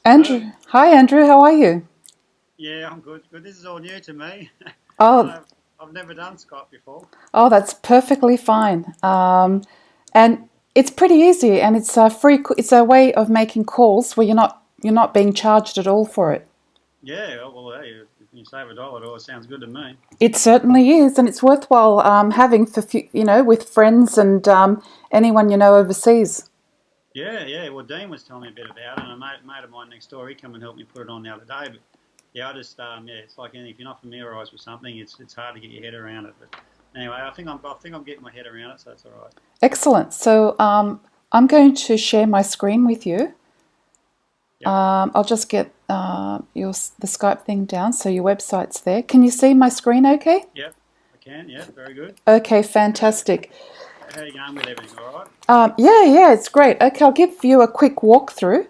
Hello. Andrew. Hi, Andrew. How are you? Yeah, I'm good. Good. This is all new to me. Oh, I've never done Skype before. oh, that's perfectly fine. And it's pretty easy, and it's a free. It's a way of making calls where you're not being charged at all for it. Yeah, well, hey, if you save $1, it always sounds good to me. It certainly is, and it's worthwhile having for with friends and anyone you know overseas. Yeah, yeah. Well, Dean was telling me a bit about it, and a mate of mine next door, he come and helped me put it on the other day. But yeah, yeah, it's like anything, if you're not familiarised with something, it's hard to get your head around it. But anyway, I think I'm getting my head around it, so that's all right. Excellent. So I'm going to share my screen with you. Yep, I'll just get the Skype thing down so your website's there. Can you see my screen? Okay. yep. I can. Yeah, very good. Okay, How, fantastic. how are you going with everything? All right. Yeah, it's great. Okay, I'll give you a quick walkthrough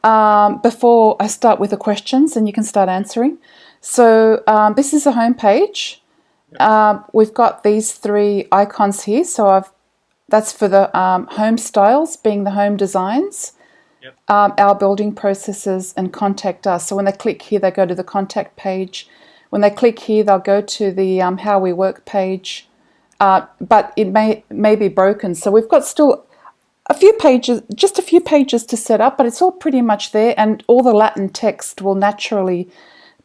Yep, before I start with the questions, and you can start answering. So this is the home page. yep, We've got these three icons here. So that's for the home styles, being the home designs, yep, our building processes, and contact us. So when they click here, they go to the contact page. When they click here, they'll go to the how we work page. But it may be broken. So we've got still a few pages, just a few pages to set up, but it's all pretty much there, and all the Latin text will naturally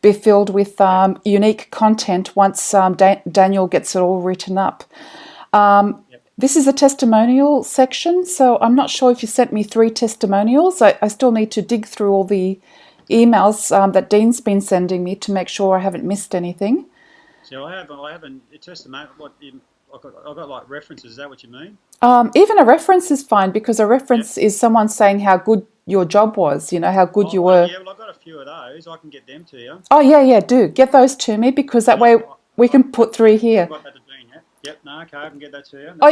be filled with yep, unique content once Daniel gets it all written up. yep. This is a testimonial section, so I'm not sure if you sent me three testimonials. I still need to dig through all the emails that Dean's been sending me to make sure I haven't missed anything. So I haven't. It's just a matter. I've got like references. Is that what you mean? Even a reference is fine because a Yep. reference is someone saying how good your job was, how good you were. Yeah. Well, I've got a few of those. I can get them to you. Oh, yeah, yeah, do. Get those to me because that Yep. way we can put three I haven't here. got that to Dean yet. Yep. No. Okay. I can get that to you. Oh,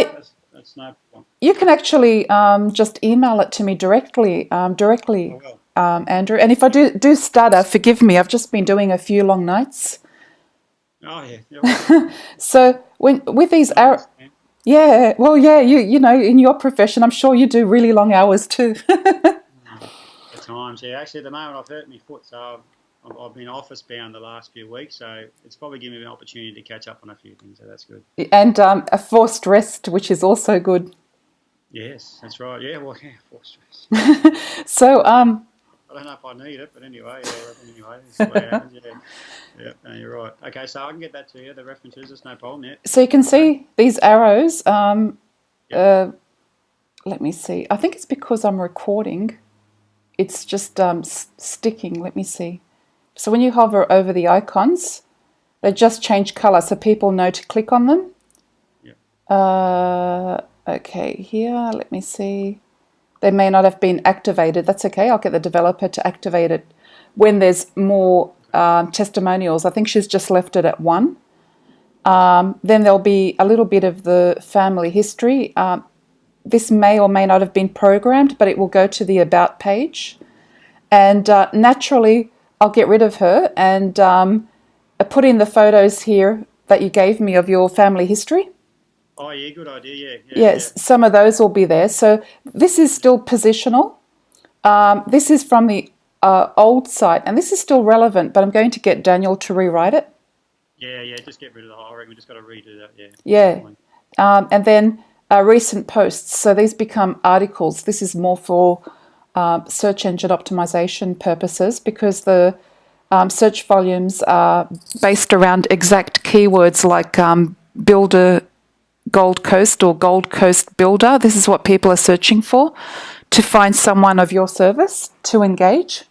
That's no problem. you can actually just email it to me directly, Oh directly, well. Andrew. And if I do stutter, forgive me. I've just been doing a few long nights. Oh yeah. Yeah. Well, So when with I these can hour, understand. yeah, well, yeah, in your profession, I'm sure you do really long hours too. At times, yeah. Actually, at the moment, I've hurt my foot, so I've been office bound the last few weeks. So it's probably given me an opportunity to catch up on a few things. So that's good. And a forced rest, which is also good. Yes, that's right. Yeah. Well, yeah. Forced stress. So I don't know if I need it, but anyway, yeah. Anyway, this is what happens. Yeah. Yeah, no, you're right. Okay, so I can get that to you, the references, it's no problem, yeah. so you can Okay. see these arrows. Yep. Let me see. I think it's because I'm recording. It's just sticking. Let me see. So when you hover over the icons, they just change color so people know to click on them. Yep. Okay, here, let me see. They may not have been activated. That's okay. I'll get the developer to activate it when there's more Okay. testimonials. I think she's just left it at one. Yep. Then there'll be a little bit of the family history. This may or may not have been programmed, but it will go to the About page. And naturally, I'll get rid of her and put in the photos here that you gave me of your family history. Oh, yeah, good idea, yeah, yeah, yeah. Yes, some of those will be there. So this is still positional. This is from the old site, and this is still relevant, but I'm going to get Daniel to rewrite it. Yeah, yeah, just get rid of the whole, I reckon we just got to redo that, yeah, Yeah. definitely. And then recent posts. So these become articles. This is more for search engine optimization purposes because the search volumes are based around exact keywords like builder Gold Coast or Gold Coast builder. This is what people are searching for to find someone of your service to engage.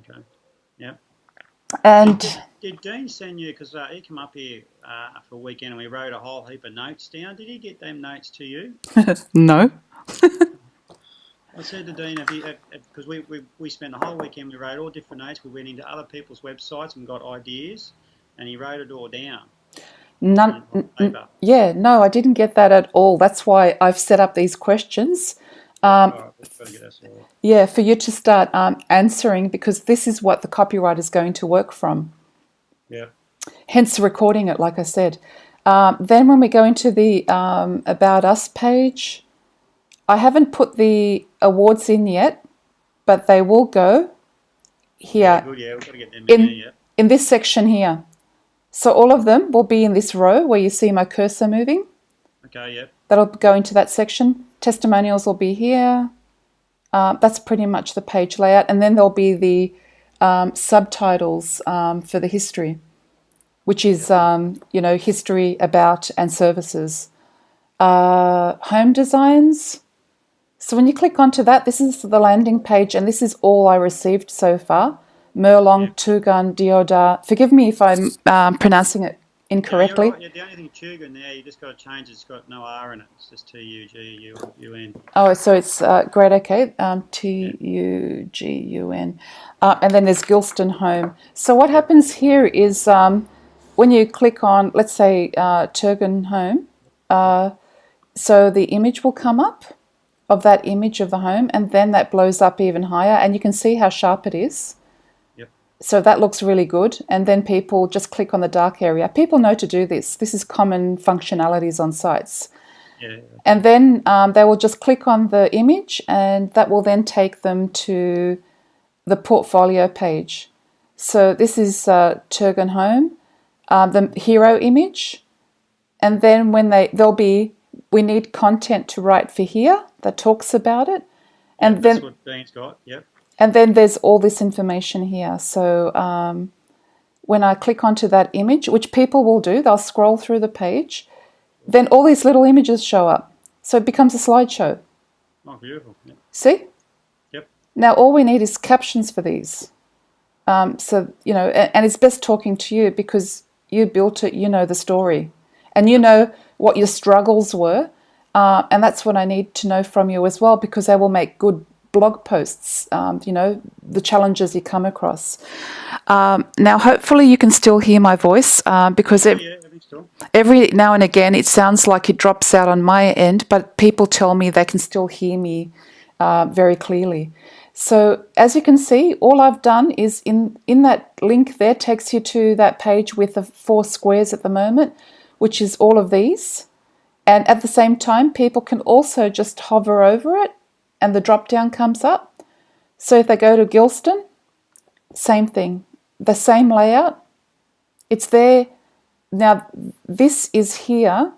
Okay, yeah. Did, And did, did Dean send you, because he come up here for a weekend and we wrote a whole heap of notes down, did he get them notes to you? no. I said to Dean, because we spent the whole weekend, we wrote all different notes, we went into other people's websites and got ideas, and he wrote it all down None, on paper. yeah, no, I didn't get that at all. That's why I've set up these questions. Yep, all right, we've got to get that sorted. Yeah, for you to start answering because this is what the copyright is going to work from. Yeah, Hence recording it, like I said. Then when we go into the About Us page, I haven't put the awards in yet, but they will go. here Good, yeah, we've got to get them in there, yeah. in this section here. So all of them will be in this row where you see my cursor moving. Okay, yeah. That'll go into that section. Testimonials will be here. That's pretty much the page layout. And then there'll be the subtitles for the history, which is, history, about, and services. Home designs. So when you click onto that, this is the landing page, and this is all I received so far. Merlong, Tugun, Deodar. Forgive me if I'm pronouncing it incorrectly. Yeah, the only thing Tugun there, you just got to change it. It's got no R in it. It's just Tugun. Oh, so it's great. Okay, Tugun, and then there's Gilston Home. So what happens here is when you click on, let's say, Tugun Home, so the image will come up of that image of the home, and then that blows up even higher, and you can see how sharp it is. So that looks really good. And then people just click on the dark area. People know to do this. This is common functionalities on sites. Yeah. And then they will just click on the image, and that will then take them to the portfolio page. So this is Tugun Home, the hero image. And then when we need content to write for here that talks about it. And that's what Dean's got, yep. And then there's all this information here. So when I click onto that image, which people will do, they'll scroll through the page, then all these little images show up. So it becomes a slideshow. Oh, beautiful. Yep. See? Yep. Now all we need is captions for these. So, and it's best talking to you because you built it, you know the story. And you know what your struggles were. And that's what I need to know from you as well, because they will make good blog posts, the challenges you come across. Now, hopefully you can still hear my voice because every now and again it sounds like it drops out on my end, but people tell me they can still hear me very clearly. So as you can see, all I've done is in that link there takes you to that page with the 4 squares at the moment, which is all of these. And at the same time, people can also just hover over it and the drop down comes up. So if they go to Gilston, same thing, the same layout. It's there. Now this is here,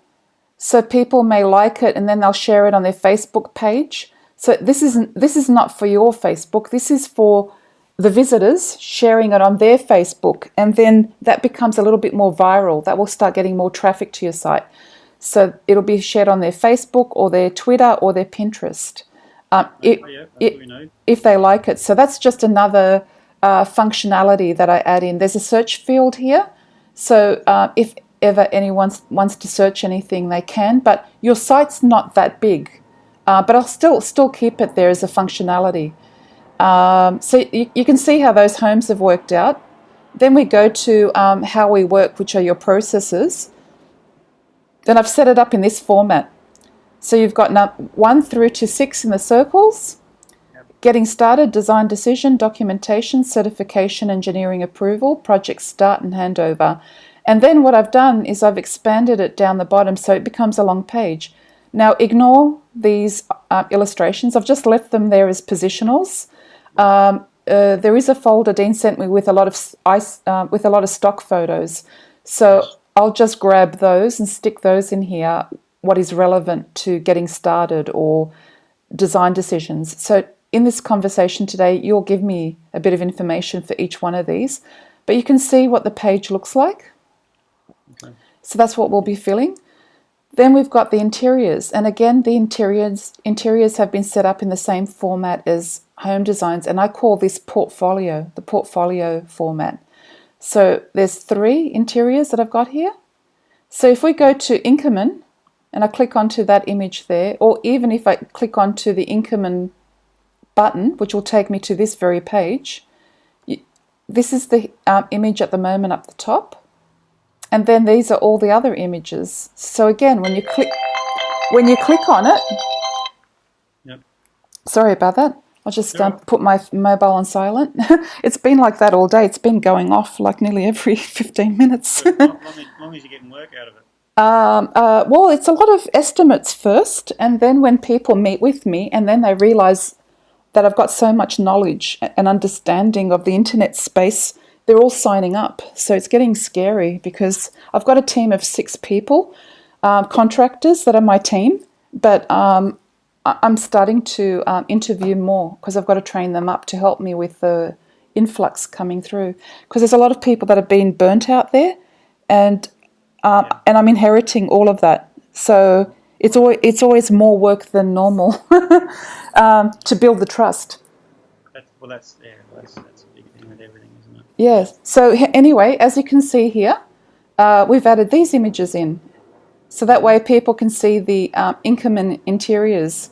so people may like it and then they'll share it on their Facebook page. So this is not for your Facebook. This is for the visitors sharing it on their Facebook, and then that becomes a little bit more viral. That will start getting more traffic to your site. So it'll be shared on their Facebook or their Twitter or their Pinterest. If they like it. So that's just another functionality that I add in. There's a search field here. So if ever anyone wants to search anything, they can. But your site's not that big. But I'll still keep it there as a functionality. So you can see how those homes have worked out. Then we go to how we work, which are your processes. Then I've set it up in this format. So you've got 1 through to 6 in the circles. Yep. Getting started, design decision, documentation, certification, engineering approval, project start and handover. And then what I've done is I've expanded it down the bottom so it becomes a long page. Now ignore these illustrations. I've just left them there as positionals. There is a folder Dean sent me with a lot of stock photos. So I'll just grab those and stick those in here, what is relevant to getting started or design decisions. So in this conversation today, you'll give me a bit of information for each one of these, but you can see what the page looks like. Okay. So that's what we'll be filling. Then we've got the interiors. And again, the interiors have been set up in the same format as home designs. And I call this portfolio, the portfolio format. So there's 3 interiors that I've got here. So if we go to Inkerman, and I click onto that image there, or even if I click onto the Inkerman button, which will take me to this very page, this is the image at the moment up the top. And then these are all the other images. So again, when you click on it, yep. Sorry about that. I'll just put my mobile on silent. It's been like that all day. It's been going off like nearly every 15 minutes. As long as you're getting work out of it. Well, it's a lot of estimates first, and then when people meet with me and then they realise that have got so much knowledge and understanding of the internet space, they're all signing up. So it's getting scary because I've got a team of 6 people, contractors that are my team, but I'm starting to interview more because I've got to train them up to help me with the influx coming through. Because there's a lot of people that have been burnt out there, and I'm inheriting all of that. So it's always more work than normal to build the trust. That's a big thing with everything, isn't it? Yes. So anyway, as you can see here, we've added these images in. So that way people can see the income and interiors.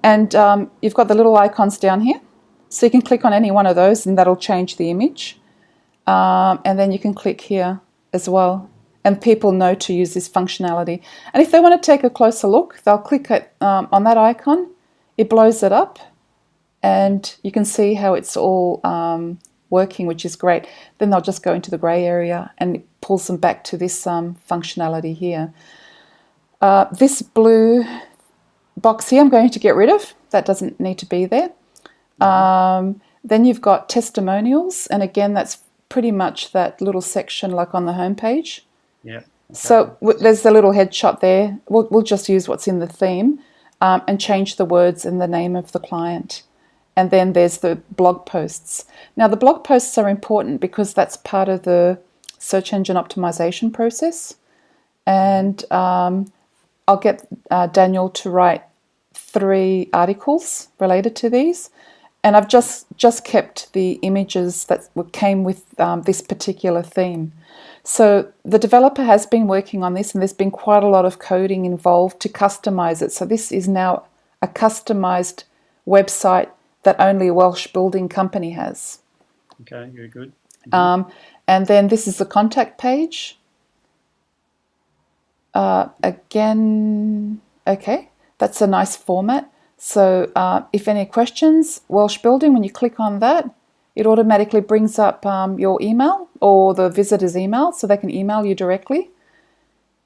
And you've got the little icons down here. So you can click on any one of those and that'll change the image. And then you can click here as well. And people know to use this functionality. And if they want to take a closer look, they'll click on that icon. It blows it up. And you can see how it's all working, which is great. Then they'll just go into the grey area and it pulls them back to this functionality here. This blue box here I'm going to get rid of. That doesn't need to be there. Then you've got testimonials, and again that's pretty much that little section like on the home page. Yeah. Okay. So there's the little headshot there. We'll just use what's in the theme and change the words and the name of the client. And then there's the blog posts. Now the blog posts are important because that's part of the search engine optimization process. And I'll get Daniel to write 3 articles related to these. And I've just kept the images that came with this particular theme. So the developer has been working on this, and there's been quite a lot of coding involved to customize it. So this is now a customized website that only a Welsh building company has. Okay, very good. And then this is the contact page. Again, okay, that's a nice format. So if any questions, Welsh Building, when you click on that, it automatically brings up your email or the visitor's email, so they can email you directly.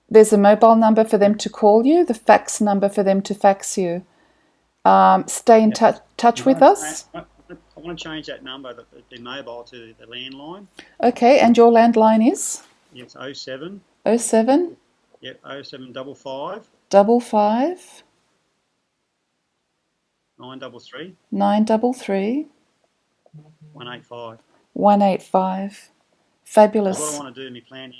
There's a mobile number for them to call you, the fax number for them to fax you. Stay in touch with us. I want to change that number, the mobile, to the landline. Okay, and your landline is? Yeah, it's 07. 07? Yep, 0755 55 933 933 185. 185. Fabulous. What I want to do in my plan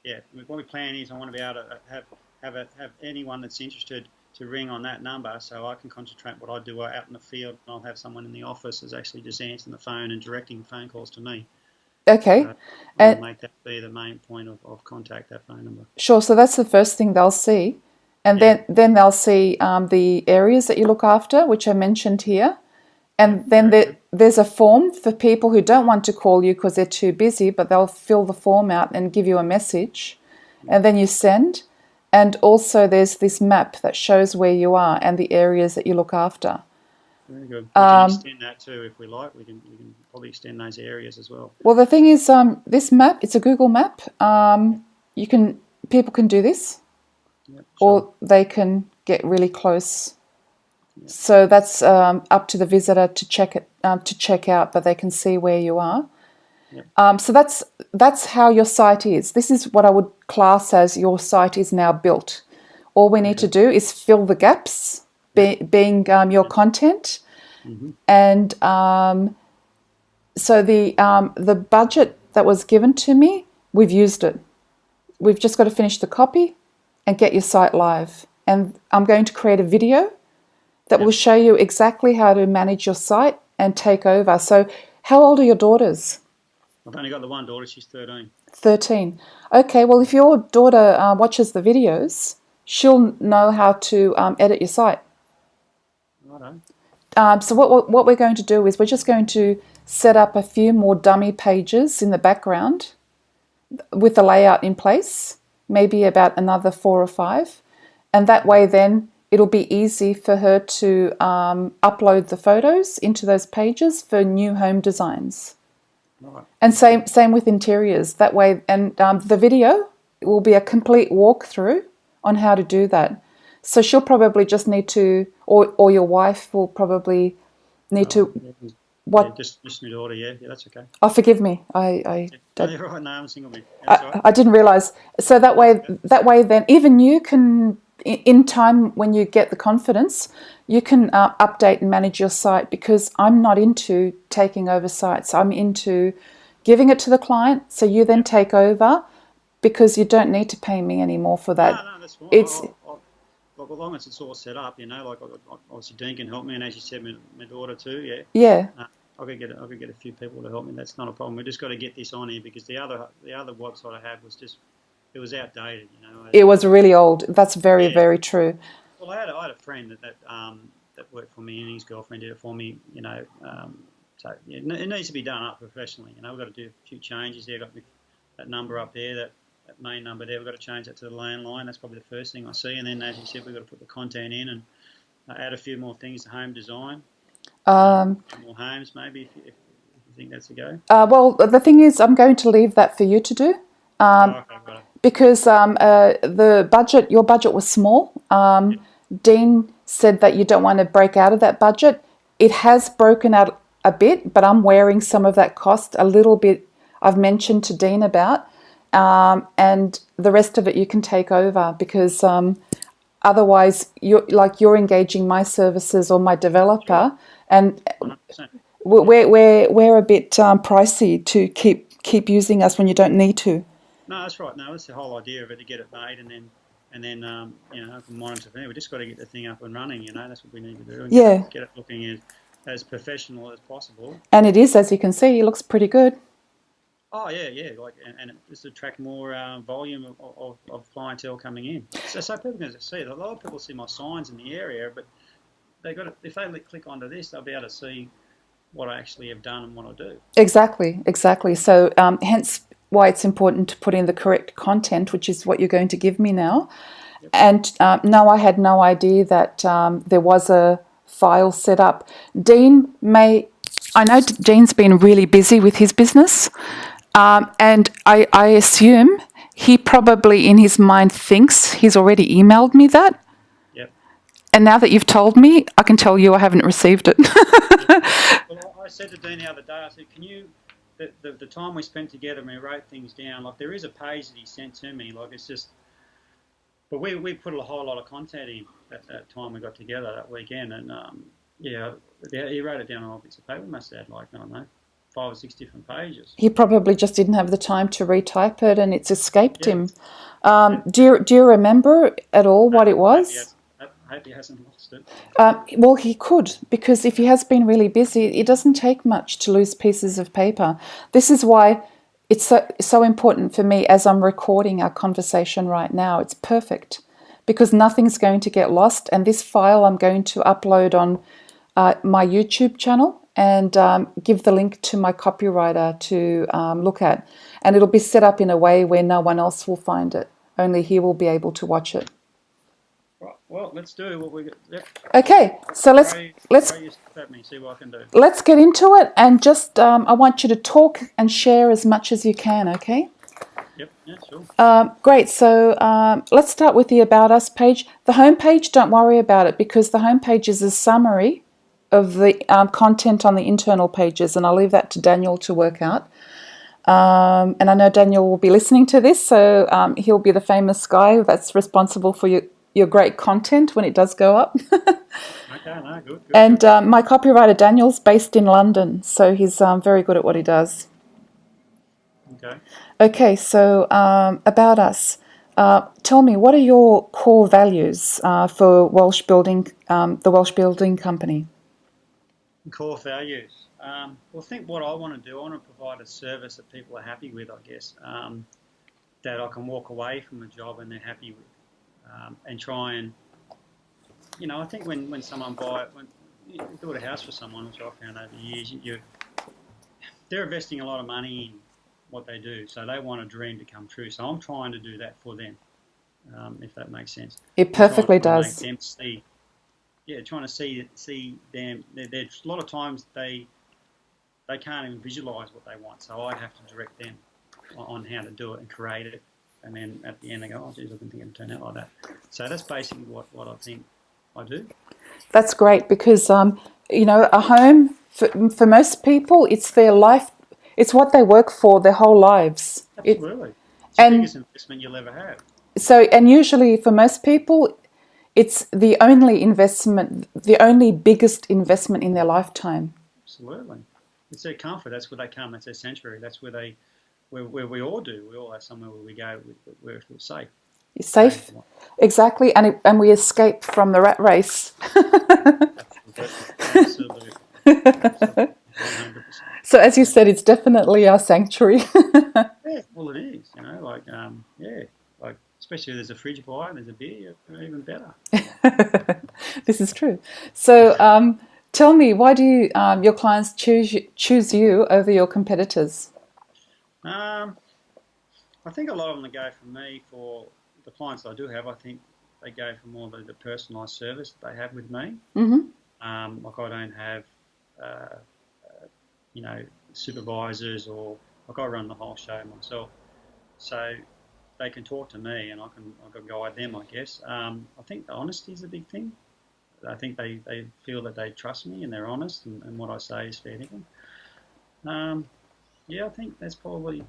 is, what my plan is, I want to be able to have anyone that's interested to ring on that number, so I can concentrate what I do out in the field, and I'll have someone in the office that's actually just answering the phone and directing phone calls to me. Okay. And make that be the main point of contact, that phone number. Sure. So that's the first thing they'll see. And then they'll see the areas that you look after, which are mentioned here. And then there's a form for people who don't want to call you because they're too busy, but they'll fill the form out and give you a message. And then you send. And also there's this map that shows where you are and the areas that you look after. Very good. We can extend that too if we like. We can probably extend those areas as well. Well, the thing is, this map, it's a Google map. People can do this, Yep, sure. or they can get really close. Yep. So that's up to the visitor to check out, but they can see where you are. Yep. So that's how your site is. This is what I would class as your site is now built. All we need to do is fill the gaps, being your content, and so the budget that was given to me, we've used it. We've just got to finish the copy and get your site live. And I'm going to create a video that will show you exactly how to manage your site and take over. So how old are your daughters? I've only got the one daughter. She's 13. 13. Okay, well, if your daughter watches the videos, she'll know how to edit your site. Righto. So what we're going to do is we're just going to set up a few more dummy pages in the background with the layout in place, maybe about another 4 or 5. And that way then it'll be easy for her to upload the photos into those pages for new home designs. Right. And same with interiors. That way, and the video will be a complete walkthrough on how to do that. So she'll probably just need to, or your wife will probably need to Yeah, what? just my daughter. Yeah, that's okay. Oh, forgive me. Yeah. No, Don't- you're right. No, I'm a single man. That's all right. I didn't realize. So that way, then even you can, in time when you get the confidence, you can update and manage your site, because I'm not into taking over sites. I'm into giving it to the client, so you then take over, because you don't need to pay me anymore for that. No, that's fine. It's Like, as long as it's all set up, like obviously Dean can help me, and as you said, my daughter too. Yeah. yeah. I could get a few people to help me. That's not a problem. We just got to get this on here, because the other website I had was just, it was outdated. It was really old. That's very, Yeah. very true. Well, I had a friend that worked for me, and his girlfriend did it for me. So yeah, it needs to be done up professionally. We've got to do a few changes there. Got that number up there, that main number there. We've got to change that to the landline. That's probably the first thing I see. And then, as you said, we've got to put the content in and add a few more things to home design. More homes, maybe, if you think that's a go. Well, the thing is, I'm going to leave that for you to do. Okay, got it. Because your budget was small. Dean said that you don't want to break out of that budget. It has broken out a bit, but I'm wearing some of that cost a little bit. I've mentioned to Dean about, and the rest of it you can take over, because otherwise you're engaging my services or my developer, and 100%. we're a bit pricey to keep using us when you don't need to. No, that's right. No, that's the whole idea of it, to get it made, and then from monitor from there. We just got to get the thing up and running. That's what we need to do. And Yeah. get it looking as professional as possible. And it is, as you can see, it looks pretty good. Oh yeah. And just attract more volume of clientele coming in. So people can see it. A lot of people see my signs in the area, but if they click onto this, they'll be able to see what I actually have done and what I do. Exactly. So hence why it's important to put in the correct content, which is what you're going to give me now. Yep. And no, I had no idea that there was a file set up. I know Dean's been really busy with his business, and I assume he probably in his mind thinks he's already emailed me that. Yep. And now that you've told me, I can tell you I haven't received it. Well, I said to Dean the other day, I said, can you, the time we spent together and we wrote things down, like there is a page that he sent to me, like it's just, but we put a whole lot of content in that time we got together that weekend, and he wrote it down on bits of paper. We must have had, like, I don't know, 5 or 6 different pages. He probably just didn't have the time to retype it, and it's escaped him. Do you remember at all what it was? I hope he hasn't lost it. Well, he could, because if he has been really busy, it doesn't take much to lose pieces of paper. This is why it's so important for me as I'm recording our conversation right now. It's perfect, because nothing's going to get lost. And this file I'm going to upload on my YouTube channel and give the link to my copywriter to look at. And it'll be set up in a way where no one else will find it. Only he will be able to watch it. Right. Well, let's do what we got. Yep. Okay, so let's see what I can do. Let's get into it, and just I want you to talk and share as much as you can. Okay. Yep. Yeah. Sure. Great. So let's start with the About Us page. The home page, don't worry about it, because the home page is a summary of the content on the internal pages, and I'll leave that to Daniel to work out. And I know Daniel will be listening to this, so he'll be the famous guy that's responsible for your great content when it does go up. Okay, no, good. And my copywriter Daniel's based in London, so he's very good at what he does. Okay. Okay, so About Us. Tell me, what are your core values for Welsh Building, the Welsh Building Company? Core values. Well, I think what I want to do, I want to provide a service that people are happy with, I guess, that I can walk away from a job and they're happy with. And try and, I think when someone when you build a house for someone, which I've found over the years, they're investing a lot of money in what they do, so they want a dream to come true. So I'm trying to do that for them, if that makes sense. It perfectly does. Make them trying to see them. There's a lot of times they can't even visualise what they want, so I have to direct them on how to do it and create it. And then at the end they go, oh, geez, I didn't think it would turn out like that. So that's basically what I think I do. That's great, because a home for most people, it's their life, it's what they work for their whole lives. Absolutely. It's the And biggest investment you'll ever have. and usually for most people, it's the only investment, the only biggest investment in their lifetime. Absolutely. It's their comfort. That's where they come. That's their sanctuary. That's where we all do. We all have somewhere where we go where we're safe. You're safe, exactly, and we escape from the rat race. Absolutely. Absolutely. 100%. So as you said, it's definitely our sanctuary. Yeah, well, it is. Like especially if there's a fridge by and there's a beer, even better. This is true. So tell me, why do your clients choose you over your competitors? I think a lot of them go for me for the clients I do have. I think they go for more the personalised service that they have with me. Mm-hmm. Like I don't have, supervisors or like I run the whole show myself, so they can talk to me and I can guide them. I guess. I think the honesty is a big thing. I think they feel that they trust me and they're honest and what I say is fair to them. I think that's probably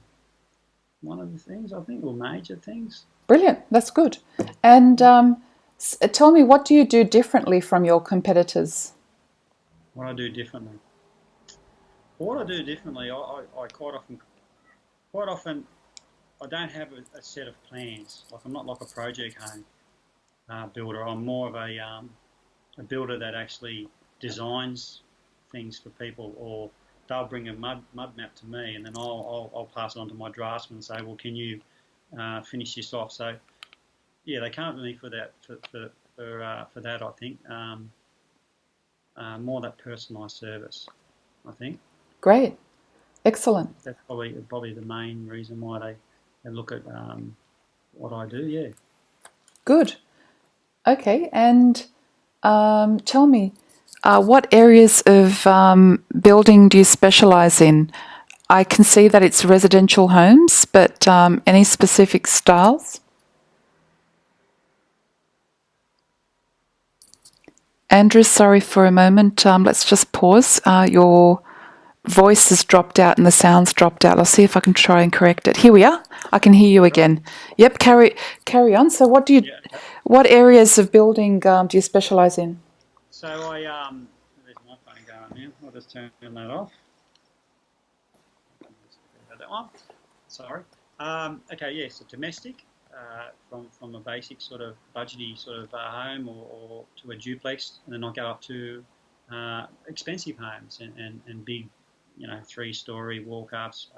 one of the things, I think, or major things. Brilliant. That's good. And tell me, what do you do differently from your competitors? What I do differently. What I do differently, I quite often, I don't have a set of plans. Like I'm not like a project home builder. I'm more of a builder that actually designs things for people, or they'll bring a mud map to me, and then I'll pass it on to my draftsman and say, well, can you finish this off? So yeah, they can't really for that for that. I think more that personalised service. I think. Great. Excellent. That's probably the main reason why they look at what I do. Yeah. Good. Okay. And tell me, what areas of building do you specialise in? I can see that it's residential homes, but any specific styles? Andrew, sorry for a moment. Let's just pause. Your voice has dropped out and the sound's dropped out. I'll see if I can try and correct it. Here we are. I can hear you again. Yep, carry on. So what areas of building do you specialise in? So there's my phone going now. I'll just turn that off. That one. Sorry. Okay, yeah, so domestic, from a basic sort of budgety sort of home or to a duplex, and then I'll go up to expensive homes and big, 3-story walk-ups,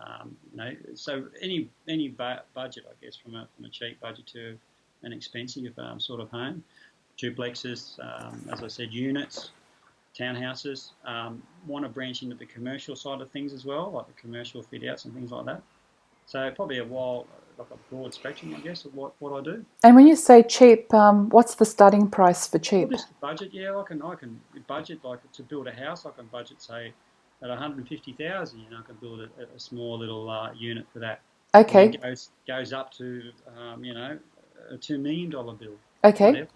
so any budget, I guess, from a cheap budget to an expensive sort of home, duplexes, as I said, units, townhouses. Want to branch into the commercial side of things as well, like the commercial fit-outs and things like that. So probably a broad spectrum, I guess, of what I do. And when you say cheap, what's the starting price for cheap? Well, just the budget, yeah. I can budget, like to build a house. I can budget, say, at 150,000. I can build a small little unit for that. Okay. And it goes up to a $2 million bill. Okay. Whatever.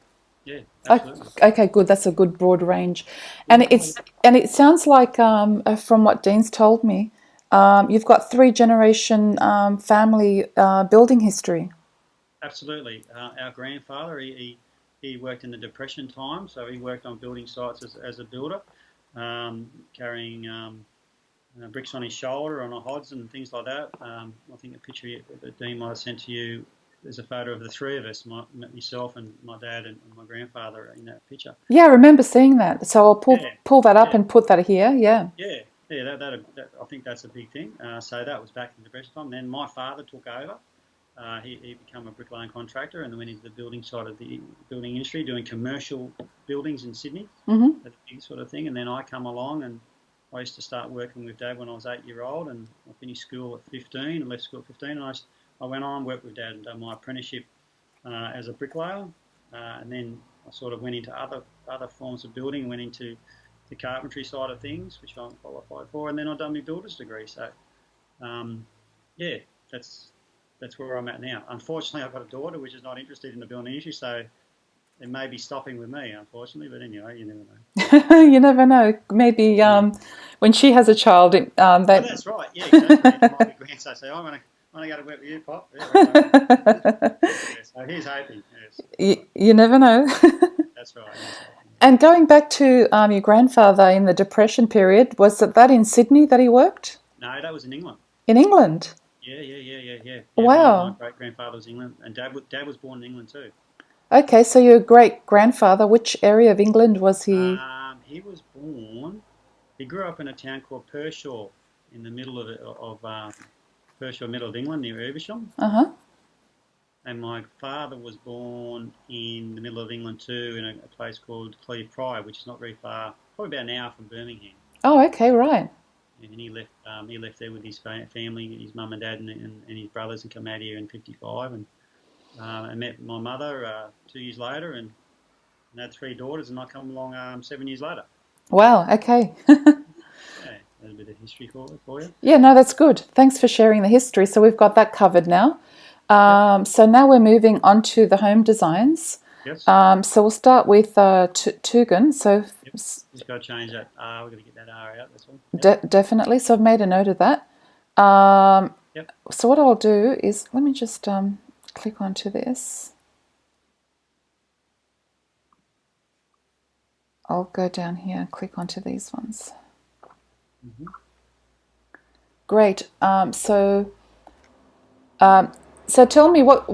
Yeah, absolutely. Okay, good. That's a good broad range, and it sounds like from what Dean's told me, you've got 3-generation family building history. Absolutely. Our grandfather, he worked in the Depression time, so he worked on building sites as a builder, carrying bricks on his shoulder, on a hods and things like that. I think a picture that Dean might have sent to you, there's a photo of the three of us, myself and my dad and my grandfather in that picture. Yeah, I remember seeing that. So I'll pull that up and put that here. Yeah. Yeah, that I think that's a big thing. So that was back in the Depression time. Then my father took over. He became a bricklaying contractor and then went into the building side of the building industry, doing commercial buildings in Sydney, that big sort of thing. And then I come along and I used to start working with Dad when I was 8-year-old, and I finished school at 15 and left school at 15. And I went on, worked with Dad and done my apprenticeship as a bricklayer. And then I sort of went into other forms of building, went into the carpentry side of things, which I'm qualified for, and then I've done my builder's degree. So, that's where I'm at now. Unfortunately, I've got a daughter which is not interested in the building industry, so it may be stopping with me, unfortunately. But anyway, you never know. You never know. Maybe when she has a child, Oh, that's right. Yeah, exactly. It might be grandson say, "I want to go to work with you, Pop." Yeah, right. Yeah, so he's hoping. Yes, you never know. that's right. He's hoping. And going back to your grandfather in the Depression period, was that in Sydney that he worked? No, that was in England. In England? Yeah. My Wow. great grandfather was England, and Dad was born in England too. Okay, so your great grandfather, which area of England was he? He was born. He grew up in a town called Pershaw, in the middle of Pershaw, middle of England, near Evesham. Uh-huh. And my father was born in the middle of England too, in a place called Cleve Pry, which is not very far, probably about an hour from Birmingham. Oh, okay, right. And he left there with his family, his mum and dad, and his brothers, and come out here in '55. And I met my mother 2 years later, and had 3 daughters, and I come along 7 years later. Wow, okay. Yeah, a little bit of history for you. Yeah, no, that's good. Thanks for sharing the history. So we've got that covered now. So now we're moving on to the home designs. Yes. So we'll start with Tugun. So Just got to change that R. We've got to get that R out. That's all. definitely. So I've made a note of that. Yep. So what I'll do is, let me just click onto this. I'll go down here and click onto these ones. Mm-hmm. Great. So tell me what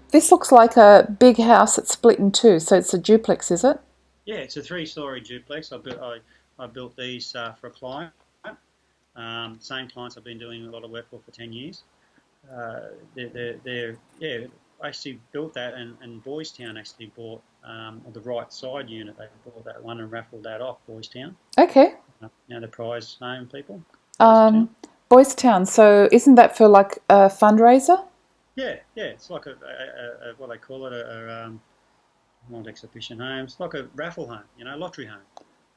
this looks like. A big house that's split in two. So it's a duplex, is it? Yeah, it's a 3-story duplex. I built these for a client. Same clients I've been doing a lot of work for 10 years. I actually built that, and Boys Town actually bought the right side unit. They bought that one and raffled that off, Boys Town. Okay. The prize home people. Boys Town. So isn't that for like a fundraiser? Yeah. It's like a what they call it, not exhibition home. It's like a raffle home, lottery home.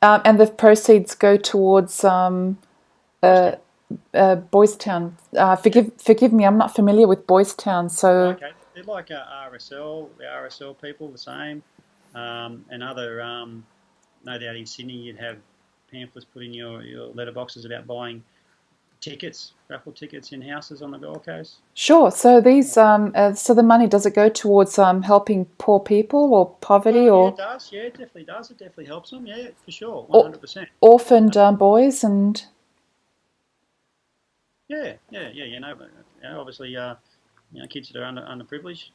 And the proceeds go towards Boys Town. Forgive me, I'm not familiar with Boys Town. So okay, they're like RSL, the RSL people, the same, and other. No doubt in Sydney you'd have pamphlets put in your letterboxes about buying tickets, raffle tickets in houses on the Gold Coast. Sure. So these, so the money, does it go towards helping poor people or poverty, or? Yeah, it does. Yeah, it definitely does. It definitely helps them. Yeah, for sure, 100%. Orphaned boys and. Yeah. Obviously, kids that are underprivileged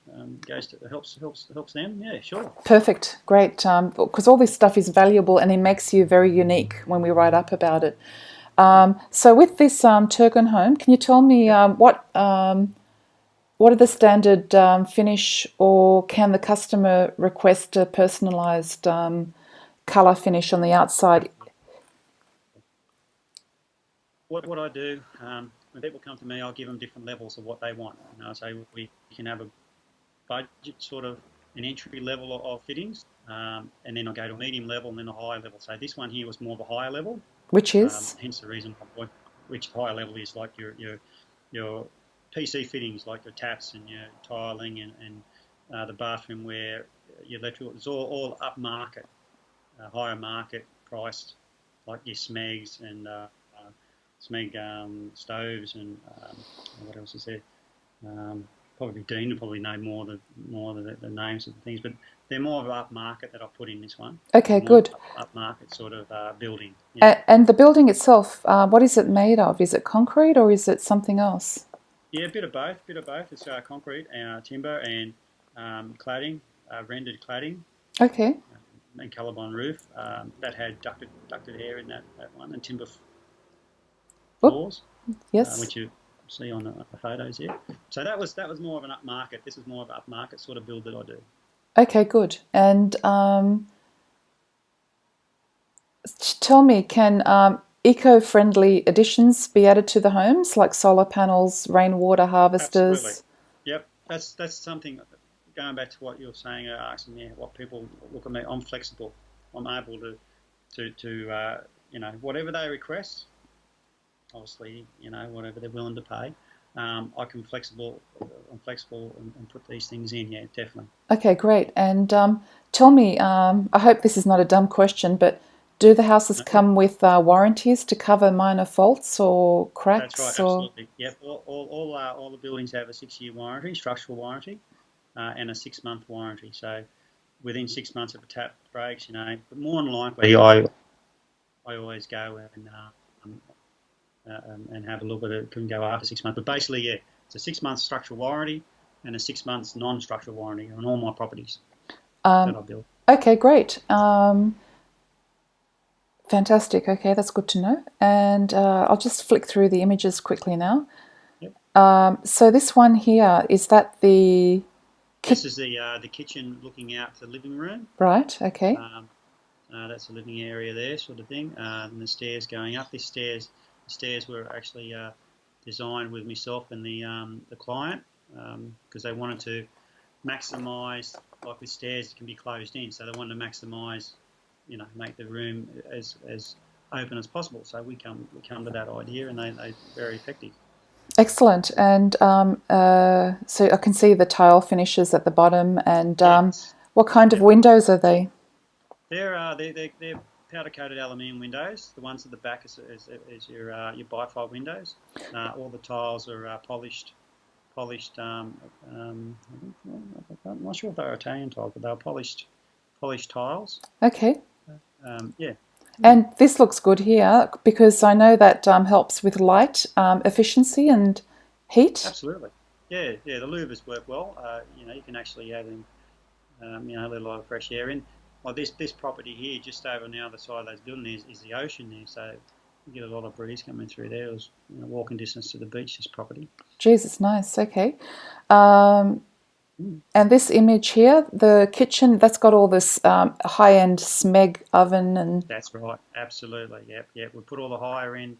helps them. Yeah, sure. Perfect. Great. Because all this stuff is valuable and it makes you very unique when we write up about it. So with this Turgon home, can you tell me what are the standard finish, or can the customer request a personalised colour finish on the outside? What I do, when people come to me, I'll give them different levels of what they want. I say we can have a budget, sort of an entry level of fittings, and then I'll go to a medium level and then a higher level. So this one here was more of a higher level. Which is? Hence the reason which higher level is, like your PC fittings, like your taps and your tiling and the bathroom where your electrical, it's all upmarket, higher market priced, like your Smegs and Smeg stoves and what else is there? Probably Dean will probably know more the names of the things, but they're more of an upmarket that I put in this one. Okay, good. Upmarket sort of building. Yeah. And the building itself, what is it made of? Is it concrete or is it something else? Yeah, a bit of both. It's concrete, timber, and cladding, rendered cladding. Okay. And Colorbond roof that had ducted air in that one, and timber floors. Yes. Which you see on the photos here. So that was more of an upmarket. This is more of an upmarket sort of build that I do. Okay, good. And tell me, can eco-friendly additions be added to the homes, like solar panels, rainwater harvesters? Absolutely. Yep, that's something. Going back to what you were saying, asking me what people look at me. I'm flexible. I'm able to whatever they request. Obviously, whatever they're willing to pay. I'm flexible and put these things in. Yeah, definitely. Okay, great. And tell me, I hope this is not a dumb question, but do the houses No, come with warranties to cover minor faults or that's right, cracks or? absolutely. Yep, all the buildings have a 6-year warranty, structural warranty, and a 6-month warranty. So within 6 months if a tap breaks, but more than likely I always go and have a look at it. It can go after 6 months, but basically, yeah, it's a 6-month structural warranty and a 6 months non-structural warranty on all my properties that I build. Okay, great. Fantastic. Okay, that's good to know. And I'll just flick through the images quickly now. Yep. So this one here, is that the This is the kitchen looking out to the living room. right? Okay. That's the living area there, sort of thing. And the stairs going up. The stairs were actually designed with myself and the client because they wanted to maximise, like with stairs, it can be closed in, so they wanted to maximise, make the room as open as possible. So we come to that idea, and they're very effective. Excellent. And so I can see the tile finishes at the bottom. And Yes. what kind of Yep. windows are they? They're powder coated aluminium windows. The ones at the back is your bifold windows. All the tiles are polished. I'm not sure if they're Italian tiles, but they're polished tiles. Okay. Yeah. And this looks good here because I know that helps with light efficiency and heat. Absolutely. Yeah. The louvers work well. You can actually have them, let a lot of fresh air in. Well, this property here, just over on the other side of those buildings, is the ocean there, so you get a lot of breeze coming through there. It was walking distance to the beach, this property. Geez, it's nice. Okay. And this image here, the kitchen, that's got all this high-end Smeg oven and. That's right. Absolutely. Yep. We put all the higher end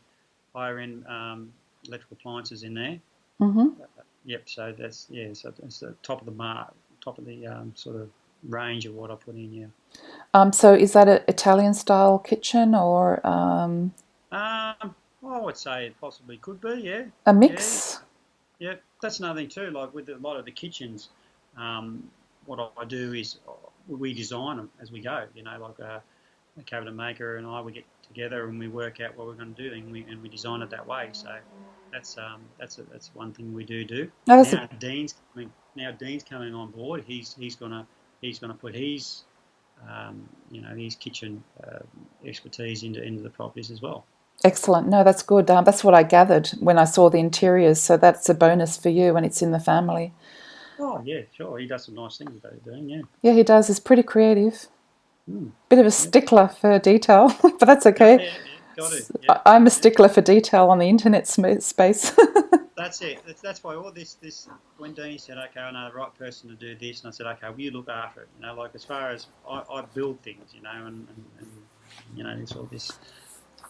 electrical appliances in there. Mm-hmm. Yep. So that's So it's the top of the sort of range of what I put in. Yeah. So is that an Italian-style kitchen or I would say it possibly could be. Yeah. a mix? Yeah. That's another thing too. Like with a lot of the kitchens, what I do is we design them as we go. Like a cabinet maker and I, we get together and we work out what we're going to do, and we design it that way. So that's one thing we do. No, Now Dean's coming on board. He's gonna put his his kitchen expertise into the properties as well. excellent. No, that's good. That's what I gathered when I saw the interiors. So that's a bonus for you when it's in the family. Oh yeah, sure. He does some nice things with that, Dean. Yeah. Yeah, he does. He's pretty creative. Mm. Bit of a stickler for detail, but that's okay. Yeah. Got it. Yeah. I'm a stickler for detail on the internet space. That's it. That's why all this. When Dean said, "Okay, I know the right person to do this," and I said, "Okay, will you look after it?" Like as far as I build things, and it's all this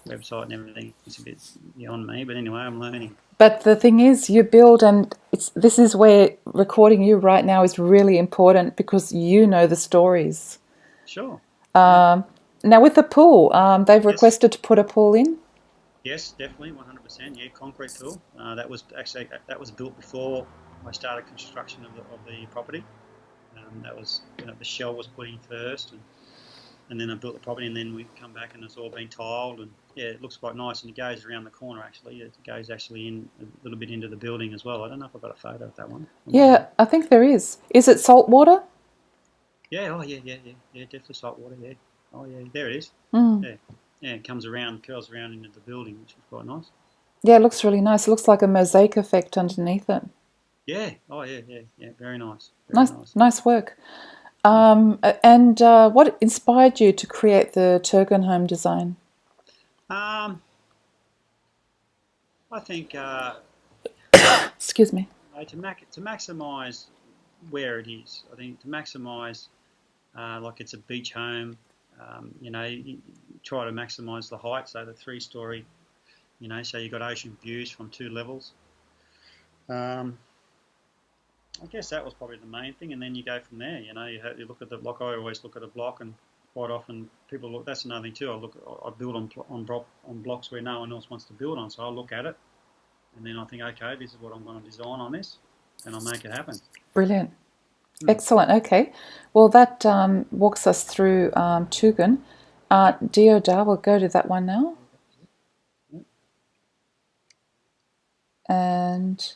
website and everything. It's a bit beyond me, but anyway, I'm learning. But the thing is, you build, and this is where recording you right now is really important because you know the stories. Sure. Now with the pool, they've requested to put a pool in. Yes, definitely, 100%. Yeah, concrete pool. That was built before I started construction of the property. That was the shell was put in first, and then I built the property, and then we come back and it's all been tiled, and yeah, it looks quite nice, and it goes around the corner actually. It goes actually in a little bit into the building as well. I don't know if I've got a photo of that one. Yeah, I think there is. Is it salt water? Yeah. Oh yeah. Definitely salt water. Yeah. Oh yeah. There it is. Mm. Yeah. It curls around into the building, which is quite nice. Yeah, it looks really nice. It looks like a mosaic effect underneath it. Yeah. Oh yeah. Very nice. Nice work. And what inspired you to create the Turgon home design? I think Excuse me. to maximise where it is. I think to maximise like it's a beach home. You try to maximise the height, so the 3-story. So you've got ocean views from 2 levels. I guess that was probably the main thing, and then you go from there. You look at the block. I always look at a block, and quite often people look. That's another thing too. I build on blocks where no one else wants to build on, so I look at it, and then I think, okay, this is what I'm going to design on this, and I'll make it happen. Brilliant. Excellent. Okay. Well, that walks us through Tugun. Deodar, we'll go to that one now. And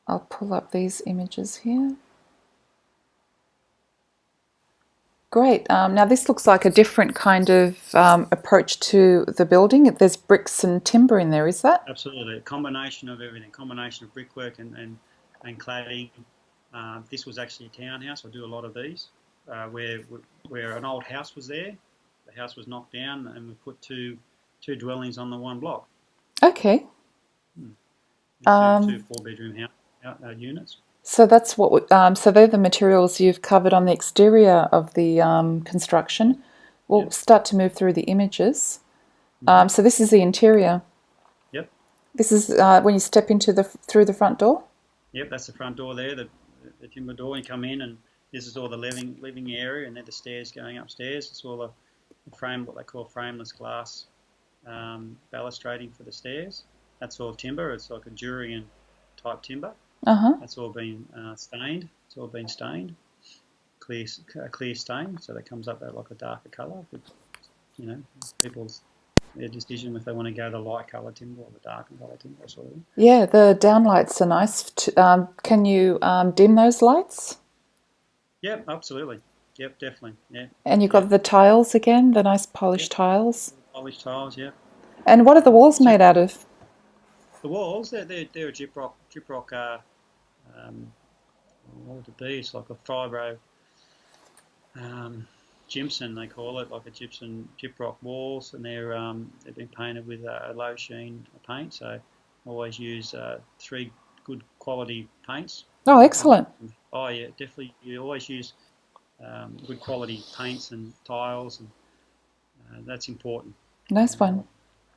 I'll pull up these images here. Great. Now this looks like a different kind of approach to the building. There's bricks and timber in there, is that? Absolutely. A combination of everything, combination of brickwork and cladding. This was actually a townhouse. I do a lot of these, where an old house was there. The house was knocked down, and we put two dwellings on the one block. Okay. Two 4-bedroom units. So that's what. So they're the materials you've covered on the exterior of the construction. We'll start to move through the images. So this is the interior. Yep. This is when you step into through the front door. Yep, that's the front door there, the timber door. You come in, and this is all the living area, and then the stairs going upstairs. It's all the frame, what they call frameless glass balustrading for the stairs. That's all timber. It's like a Durian type timber. That's all been stained. It's all been stained, clear stain, so that comes up like a darker colour. But, people's their decision if they want to go the light colour timber or the darker colour timber sort of thing. Yeah, the downlights are nice. Can you dim those lights? Yep, absolutely. Yep, definitely. Yeah. And you've got the tiles again, the nice polished tiles. Polished tiles, yeah. And what are the walls made out of? The walls, they're a gyprock. What would it be? It's like a fibro gypsum, they call it, like a gyprock walls, and they've been painted with a low sheen paint. So I always use 3 good quality paints. Oh, excellent. Oh yeah, definitely. You always use good quality paints and tiles, and that's important. Nice one.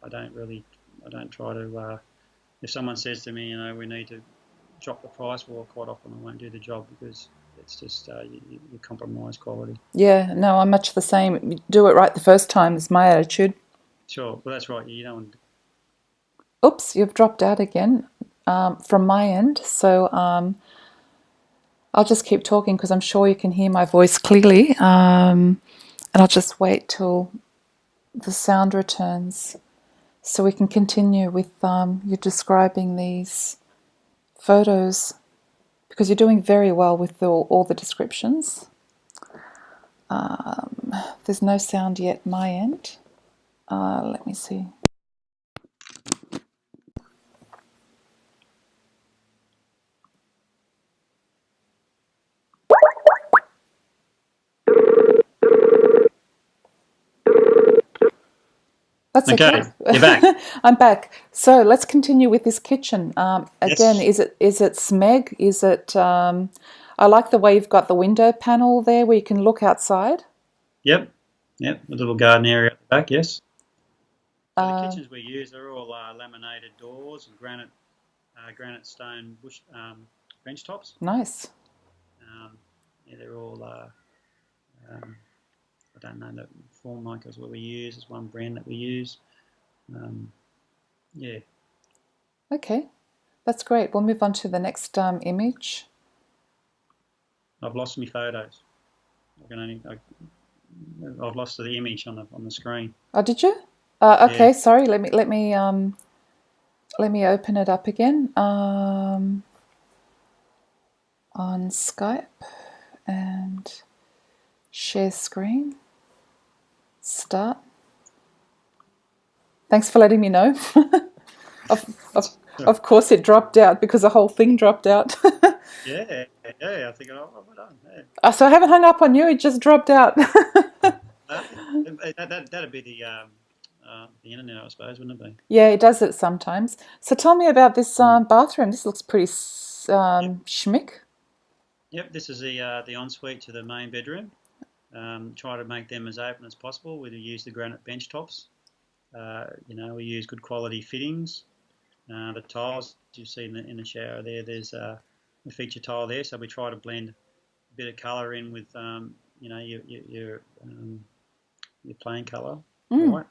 I don't try to. If someone says to me, we need to drop the price, well, quite often I won't do the job because it's just you compromise quality. Yeah, no, I'm much the same. You do it right the first time is my attitude. Sure, well, that's right. You don't want to... Oops, you've dropped out again from my end. So I'll just keep talking because I'm sure you can hear my voice clearly. And I'll just wait till the sound returns so we can continue with you describing these photos, because you're doing very well with all the descriptions. There's no sound yet my end. Let me see. That's okay. You're back. I'm back. So let's continue with this kitchen. Again, yes. Is it SMEG? Is it? I like the way you've got the window panel there where you can look outside. Yep. A little garden area at the back. Yes. The kitchens we use are all laminated doors and granite stone bench tops. Nice. They're all. I don't know the Formicas what we use. It's one brand that we use. Yeah. Okay, that's great. We'll move on to the next image. I've lost my photos. I've lost the image on the screen. Oh, did you? Okay, yeah. Sorry. Let me open it up again on Skype and share screen. Start. Thanks for letting me know. Of course, it dropped out because the whole thing dropped out. yeah. I think we're done. Yeah. So I haven't hung up on you. It just dropped out. That'd be the internet, I suppose, wouldn't it be? Yeah, it does it sometimes. So tell me about this bathroom. This looks pretty schmick. Yep, this is the ensuite to the main bedroom. Try to make them as open as possible. We use the granite bench tops. We use good quality fittings. The tiles you see in the shower there's a feature tile there, so we try to blend a bit of colour in with your plain colour. Right.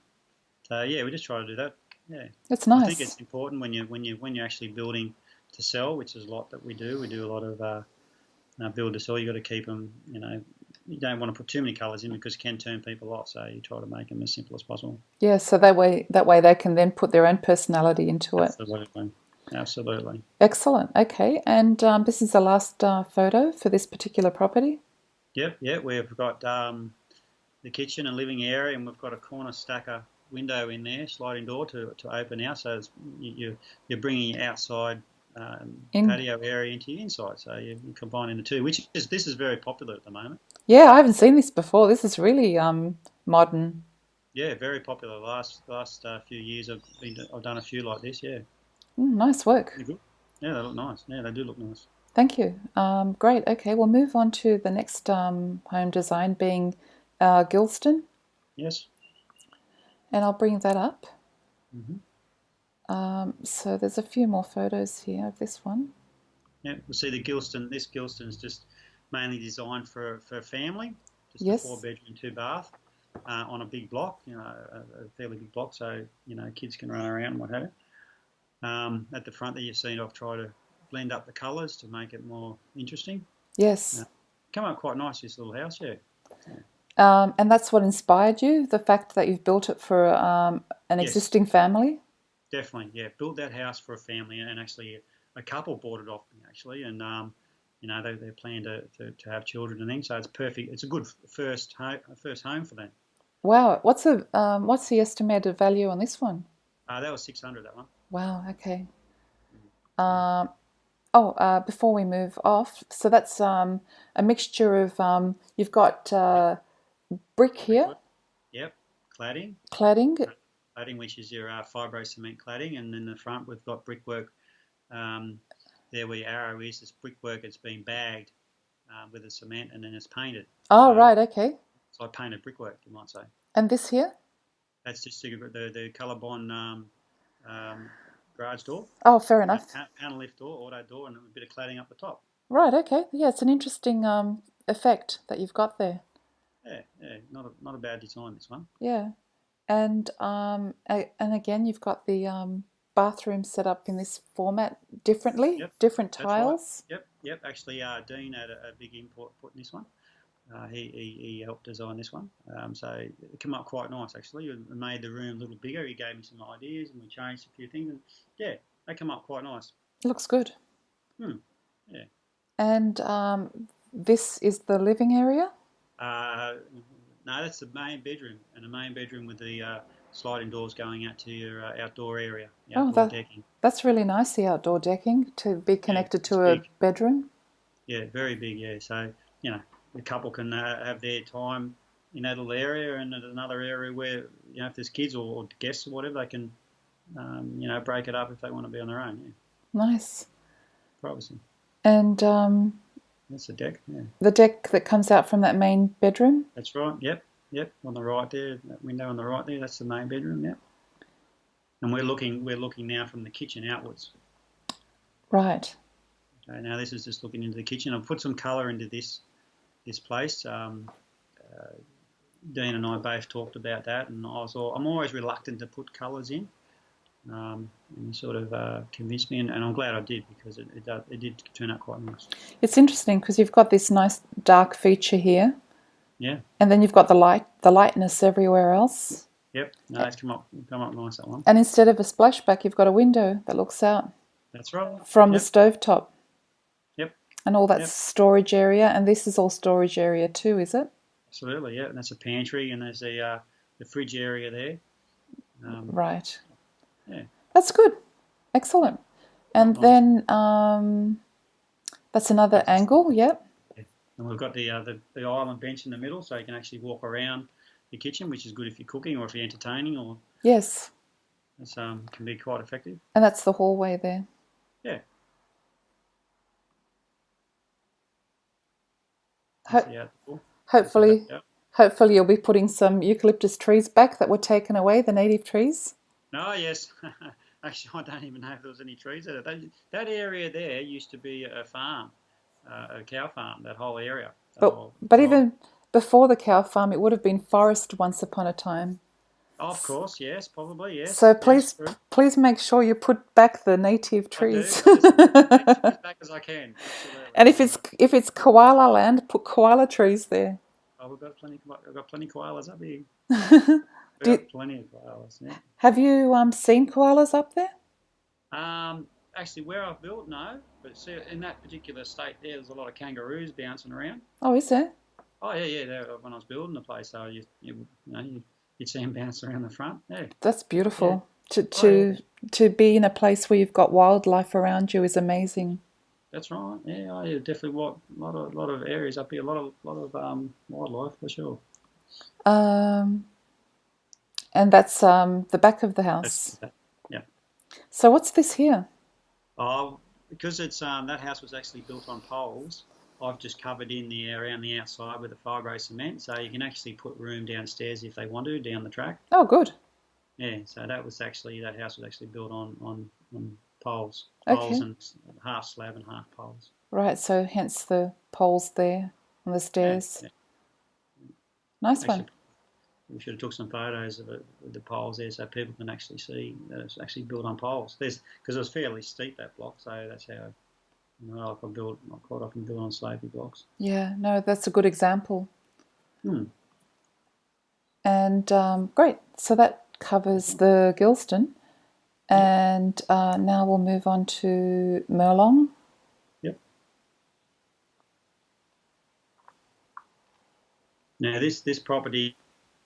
So yeah, we just try to do that. Yeah. It's I think it's nice. important when you're actually building to sell, which is a lot that we do. We do a lot of build to sell. You got to keep them. You don't want to put too many colours in because it can turn people off. So you try to make them as simple as possible. Yeah, so that way they can then put their own personality into it. Absolutely, absolutely. Excellent. Okay, and this is the last photo for this particular property. Yep. We've got the kitchen and living area, and we've got a corner stacker window in there, sliding door to open out. So you're bringing your outside In patio area into your inside. So you're combining the two, this is very popular at the moment. Yeah, I haven't seen this before. This is really modern. Yeah, very popular. Last few years I've done a few like this. Yeah, Nice work. they're good. Yeah, they look nice. Yeah, they do look nice. Thank you. Great. Okay, we'll move on to the next home design being Gilston, Yes. and I'll bring that up. hmm So there's a few more photos here of this one. Yeah, we'll see the Gilston. This Gilston is just mainly designed for a family, just a Yes. 4-bedroom, 2-bath on a big block, a fairly big block, so kids can run around and what have you. At the front there, you've seen I've tried to blend up the colours to make it more interesting. Yes. Come out quite nice, this little house, yeah. And that's what inspired you, the fact that you've built it for an Yes. existing family? Definitely, yeah. Built that house for a family, and actually a couple bought it off me actually, and they plan to have children and things. So it's perfect. It's a good first home for them. Wow. What's the estimated value on this one? That was 600, that one. Wow. Okay. Yeah. Before we move off, so that's a mixture of you've got brick here, Brickwork. Yep. Cladding. cladding. Cladding, which is your fibro cement cladding, and in the front we've got brickwork. There where your arrow is, it's brickwork. It's been bagged with the cement, and then it's painted. Oh, So, right. Okay. so I painted brickwork, you might say. And this here? That's just the Colorbond garage door, Oh, fair enough. panel lift door, auto door, and a bit of cladding up the top. Right. Okay. Yeah, it's an interesting effect that you've got there. Yeah, not a bad design, this one. Yeah. And again, you've got the bathroom set up in this format differently, Yep, different that's right. tiles. Yep. Actually, Dean had a big input in this one. He helped design this one. So it came up quite nice, actually. We made the room a little bigger. He gave me some ideas, and we changed a few things. And yeah, they come up quite nice. It looks good. Yeah. And this is the living area. No, that's the main bedroom, and the main bedroom with the sliding doors going out to your outdoor area, outdoor decking. That's really nice, the outdoor decking, to be connected to a big. bedroom. Yeah, very big, yeah. So, the couple can have their time in that little area, and at another area where, if there's kids or guests or whatever, they can, break it up if they want to be on their own, yeah. Nice. Privacy. And That's the deck, yeah. the deck that comes out from that main bedroom. That's right, yep. On the right there, that window on the right there, that's the main bedroom, yeah. And we're looking now from the kitchen outwards. Right. Okay, now this is just looking into the kitchen. I've put some colour into this place. Dean and I both talked about that, and I'm always reluctant to put colours in. And he sort of convinced me, and I'm glad I did, because it did turn out quite nice. It's interesting because you've got this nice dark feature here. Yeah. And then you've got the lightness everywhere else. Yep. No, it's come up nice, that one. And instead of a splashback, you've got a window that looks out. That's right. From the stovetop. Yep. And all that storage area, and this is all storage area too, is it? Absolutely, yeah. And that's a pantry, and there's the fridge area there. Right. Yeah. That's good. Excellent. And then that's another angle, yep. And we've got the island bench in the middle, so you can actually walk around the kitchen, which is good if you're cooking or if you're entertaining, or yes, it's can be quite effective. And that's the hallway there. Yeah. Hopefully you'll be putting some eucalyptus trees back that were taken away, the native trees. No, yes. Actually, I don't even know if there was any trees there. That area there used to be a farm. A cow farm, that whole area. But even before the cow farm, it would have been forest once upon a time. Of course, yes, probably, So yes, yes, please, true. please make sure you put back the native I do. trees. As many as back as I can. Absolutely. And I know. if it's koala land, put koala trees there. Oh, we've got plenty. We've got plenty of koalas up here. We've Do got plenty of koalas. Yeah. have you seen koalas up there? Um, Actually, where I've built, no. But see, in that particular state, there's a lot of kangaroos bouncing around. Oh, is there? Oh yeah, yeah. When I was building the place, so you'd see them bounce around the front. Yeah, That's yeah. beautiful. To Oh yeah, to to be in a place where you've got wildlife around you is amazing. that's right. Yeah, oh yeah, definitely. What lot of areas up here, lot of wildlife for sure. Um, and that's the back of the That's house. that. Yeah. So what's this here? Oh, because it's that house was actually built on poles. I've just covered in the around the outside with a fibro cement, so you can actually put room downstairs if they want to down the track. Oh, good. Yeah, so that house was actually built on poles Okay. and half slab and half poles. Right. So hence the poles there on the Yeah, stairs. yeah. Nice one. Actually, we should have took some photos of it with the poles there so people can actually see that it's actually built on poles. There's because it was fairly steep that block, so that's how I quite often build on slopey blocks. Yeah. No, that's a good example. Hmm. And great. So that covers the Gilston. Yep. And now we'll move on to Merlong. Yep. Now this property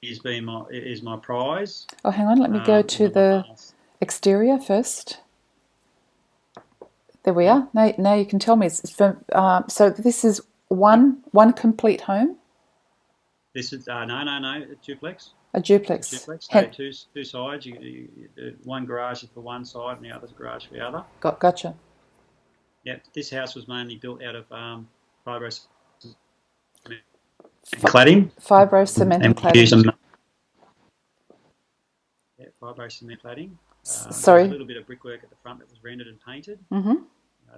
is my prize. Oh, hang on. Let me go In to the the last. exterior first. There we are. Now you can tell me. It's from, so this is Yep. one complete home, This is no a duplex. a A duplex. duplex. So two sides. One garage is for one side and the other's garage for the other. Gotcha. Yep. This house was mainly built out of fibro cladding, Fibro cement and and we use cladding. fibro cement cladding. There was a Sorry. little bit of brickwork at the front that was rendered and painted. Mm-hmm.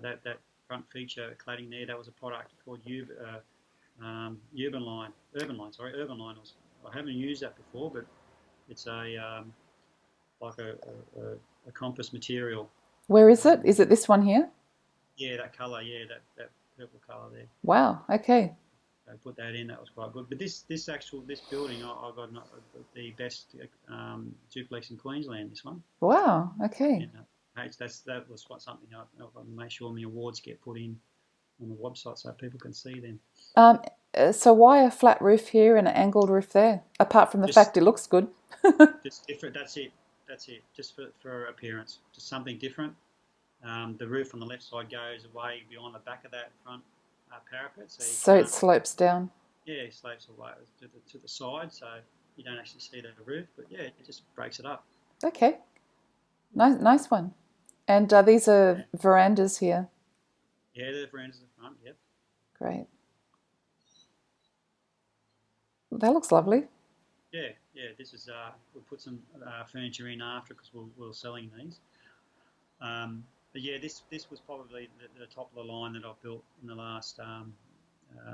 That front feature cladding there, that was a product called Urban Line. Urban Line was. I haven't used that before, but it's like a compost material. Where is it? Is it this one here? Yeah, that colour. Yeah, that purple colour there. Wow. Okay. I put that in. That was quite good. But this building, I got the best duplex in Queensland. This one. Wow. Okay. Yeah, that was something I make sure my awards get put in on the website so people can see them. Um, so why a flat roof here and an angled roof there? Apart from the Just fact it looks good. just different. That's it. That's it. Just for appearance. Just something different. The roof on the left side goes away beyond the back of that front parapet, so you So it can't. slopes down. Yeah, it slopes away to the side, so you don't actually see the roof. But yeah, it just breaks it up. Okay. Nice one. And these Yeah, are verandas here. yeah, the veranda's in front. Yep. Great. That looks lovely. Yeah, yeah. This is we'll put some furniture in after because we're selling these. But yeah, this was probably the top of the line that I've built in the last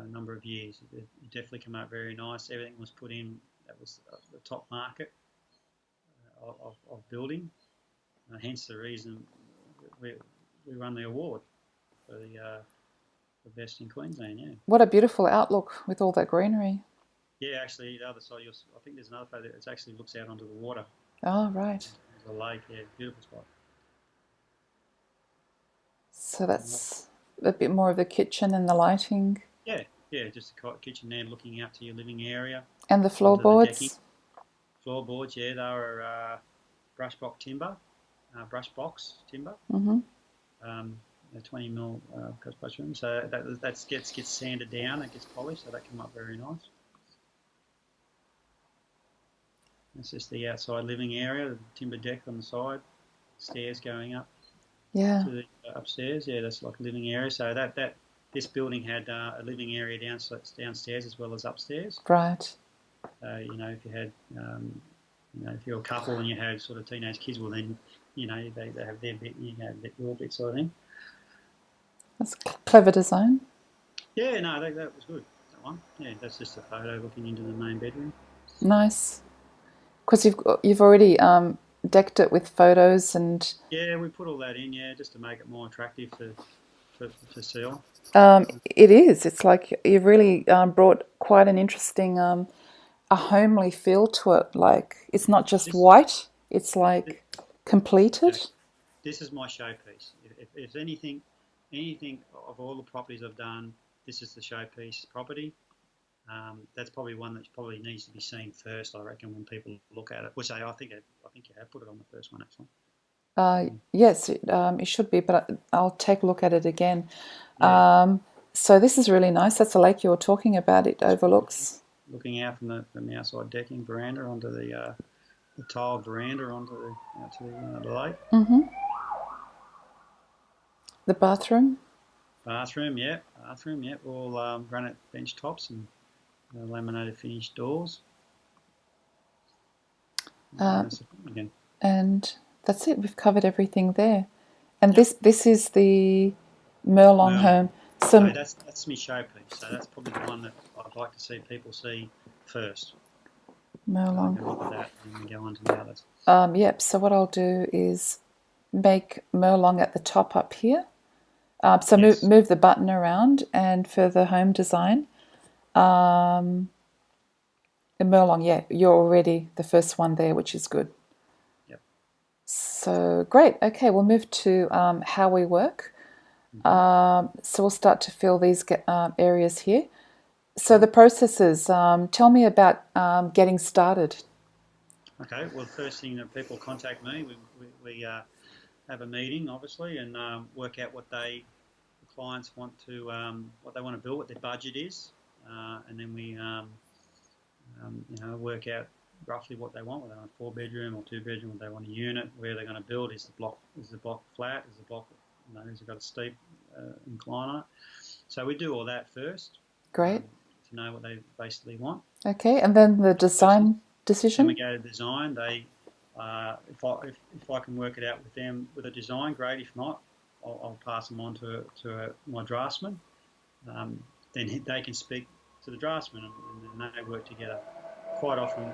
number of years. It definitely came out very nice. Everything was put in. That was the top market of building. Hence the reason we won the award for the best in Queensland. Yeah. What a beautiful outlook with all that greenery. Yeah, actually, the other side, I think there's another photo that actually looks out onto the water. Oh, right. There's a lake. Yeah, beautiful spot. So that's a bit more of the kitchen and the lighting Yeah, yeah, just a kitchen there looking out to your living area and the onto the decking. floorboards. Floorboards, yeah, they were brush box timber. Mm-hmm. 20 mil brush room. So that gets sanded down. It gets polished, so that came up very nice. That's just the outside living area, the timber deck on the side, stairs going up Yeah. to the upstairs. Yeah, that's like a living area. So this building had a living area downstairs as well as upstairs. Right. If you had, if you're a couple and you had sort of teenage kids, well then, they have their bit, you have your bit sort of thing. That's clever design. Yeah, no, that was good. That one. Yeah, that's just a photo looking into the main bedroom. Nice. Because you've already decked it with photos and Yeah, we put all that in, yeah, just to make it more attractive for sale. it is. It's like you've really brought quite an interesting, a homely feel to it. Like it's not just This, white; it's this like completed. yeah, this is my showpiece. If anything of all the properties I've done, this is the showpiece property. That's probably one that probably needs to be seen first, I reckon, when people look at it. Which I think you have put it on the first one actually. Yes, it should be, but I'll take a look at it again. Yeah, So this is really nice. That's the lake you were talking about. It overlooks. looking out from the outside decking veranda onto the tiled veranda onto out to the lake. The bathroom. Bathroom, yeah, all granite bench tops and laminated finished doors. Again. And that's it. We've covered everything there. And Yep. this is the Merlong Merlong. home. So So that's my showpiece. So that's probably the one that I'd like to see people see first. We Merlong. can look at that and then we go on to the others. Yep. So what I'll do is make Merlong at the top up here. So Yes. move the button around, and for the home design, the Merlong. Yeah, you're already the first one there, which is good. Yep. So great. Okay, we'll move to how we work. So we'll start to fill these areas here. So the processes. Tell me about getting started. Okay. Well, the first thing that people contact me, we have a meeting, obviously, and work out the clients want to, what they want to build, what their budget is, and then we, work out roughly what they want, whether they want a 4-bedroom or 2-bedroom, whether they want a unit, where they're going to build, is the block flat, is the block, has it got a steep incline on it? So we do all that first. Great. To know what they basically want. Okay, and then the design Then decision. we go to design. If I can work it out with them with a design, great. If not, I'll pass them on to my draftsman. Then they can speak to the draftsman, and then they work together. Quite often,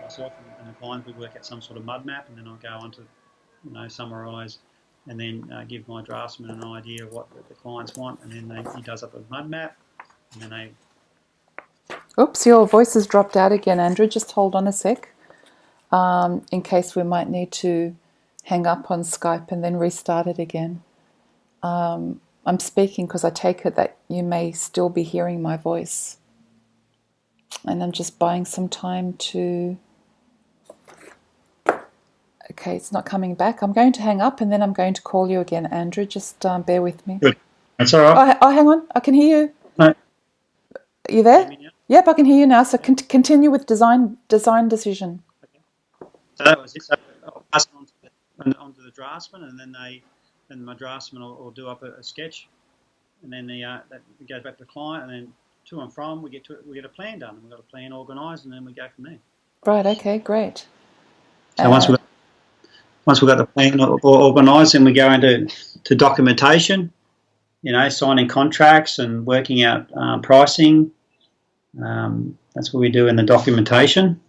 myself and the client, we work out some sort of mud map, and then I'll go on to summarise, and then give my draftsman an idea of what the clients want, and then he does up a mud map, and then they. Oops, your voice has dropped out again, Andrew. Just hold on a sec, in case we might need to hang up on Skype and then restart it again. I'm speaking because I take it that you may still be hearing my voice. And I'm just buying some time to... Okay, it's not coming back. I'm going to hang up and then I'm going to call you again, Andrew. Just bear with me. Good. That's all right. Oh, hang on. I can hear you. No. Are you there? Hear me now? Yep, I can hear you now. So continue with design decision. Okay. So that was it. So I'll pass it on to the draftsman, and then my draftsman will do up a sketch, and then that goes back to the client, and then to and from we get a plan done, and we've got a plan organised, and then we go from there. Right. Okay. Great. So once we've got the plan organised, then we go into documentation. Signing contracts and working out pricing. That's what we do in the documentation.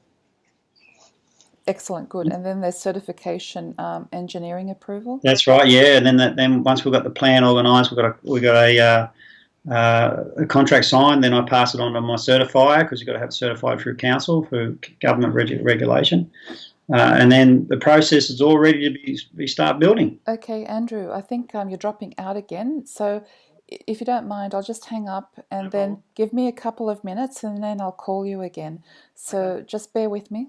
Excellent, good. And then there's certification, engineering approval. That's right, yeah. And then once we've got the plan organised, we've got a contract signed. Then I pass it on to my certifier, because you've got to have it certified through council for government regulation. And then the process is all ready to start building. Okay, Andrew, I think you're dropping out again. So if you don't mind, I'll just hang up and then give me a couple of minutes and then I'll call you again. So just bear with me.